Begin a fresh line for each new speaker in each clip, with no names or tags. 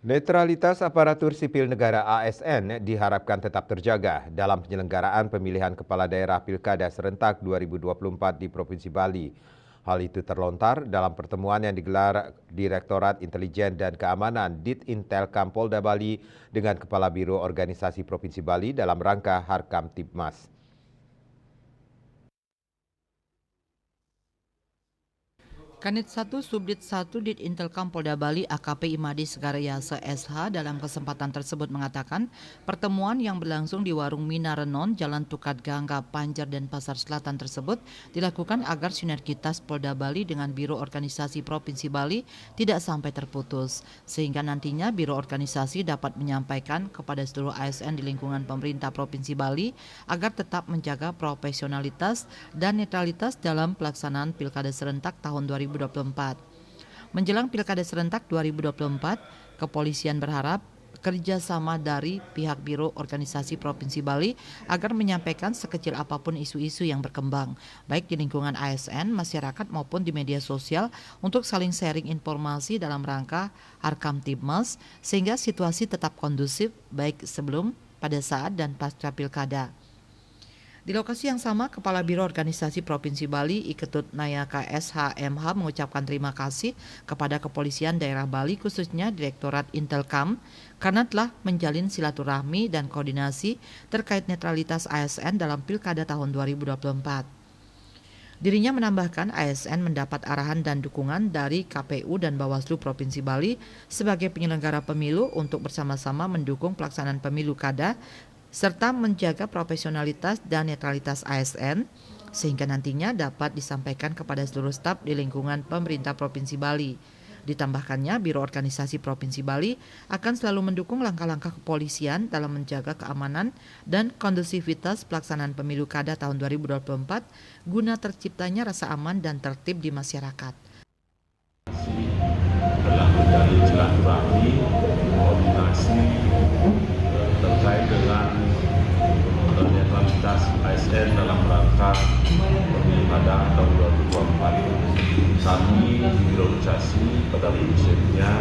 Netralitas aparatur sipil negara ASN diharapkan tetap terjaga dalam penyelenggaraan pemilihan kepala daerah Pilkada serentak 2024 di Provinsi Bali. Hal itu terlontar dalam pertemuan yang digelar Direktorat Intelijen dan Keamanan Ditintelkam Polda Bali dengan Kepala Biro Organisasi Provinsi Bali dalam rangka Harkam Tipmas.
Kanit 1 Subdit 1 Ditintelkam Polda Bali AKP Imadi Segarayasa SH dalam kesempatan tersebut mengatakan pertemuan yang berlangsung di warung Mina Renon, Jalan Tukat Gangga, Panjer dan Pasar Selatan tersebut dilakukan agar sinergitas Polda Bali dengan Biro Organisasi Provinsi Bali tidak sampai terputus, sehingga nantinya Biro Organisasi dapat menyampaikan kepada seluruh ASN di lingkungan pemerintah Provinsi Bali agar tetap menjaga profesionalitas dan netralitas dalam pelaksanaan Pilkada serentak tahun 2024. Menjelang Pilkada serentak 2024, kepolisian berharap kerjasama dari pihak Biro Organisasi Provinsi Bali agar menyampaikan sekecil apapun isu-isu yang berkembang, baik di lingkungan ASN, masyarakat maupun di media sosial untuk saling sharing informasi dalam rangka Harkam Tipmas sehingga situasi tetap kondusif baik sebelum, pada saat, dan pasca Pilkada. Di lokasi yang sama, Kepala Biro Organisasi Provinsi Bali Iketut Nayaka SHMH mengucapkan terima kasih kepada Kepolisian Daerah Bali khususnya Direktorat Intelkam karena telah menjalin silaturahmi dan koordinasi terkait netralitas ASN dalam Pilkada tahun 2024. Dirinya menambahkan ASN mendapat arahan dan dukungan dari KPU dan Bawaslu Provinsi Bali sebagai penyelenggara pemilu untuk bersama-sama mendukung pelaksanaan pemilu kada serta menjaga profesionalitas dan netralitas ASN sehingga nantinya dapat disampaikan kepada seluruh staf di lingkungan pemerintah Provinsi Bali. Ditambahkannya, Biro Organisasi Provinsi Bali akan selalu mendukung langkah-langkah kepolisian dalam menjaga keamanan dan kondusivitas pelaksanaan pemilu kada tahun 2024 guna terciptanya rasa aman dan tertib di masyarakat.
Telah menjalin silaturahmi, koordinasi terkait dengan netralitas ASN dalam rangka pemilu kada tahun 2024. Kami di Biro Organisasi pada prinsipnya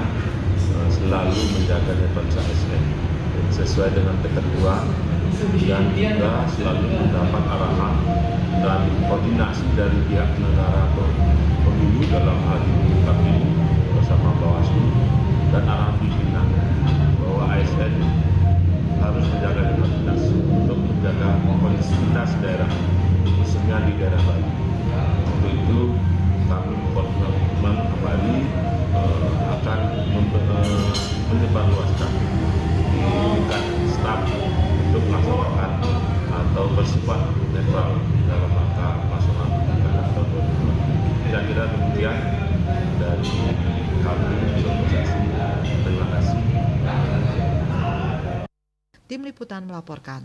selalu menjaga netralitas ASN sesuai dengan ketentuan dan juga selalu mendapat arahan dan koordinasi dari pihak penyelenggara pemilu dalam hal ini KPU bersama Bawaslu dan arahan pimpinan bahwa ASN harus menjaga netralitas untuk menjaga kondusivitas daerah, khususnya di daerah Bali. Untuk itu kami berkomitmen kembali akan menyebarluaskan di tingkat staf untuk melaksanakan atau bersifat netral dalam rangka pelaksanaan pilkada tahun 2024. Kira-kira demikian dari kami di organisasi. Terima kasih.
Tim Liputan melaporkan.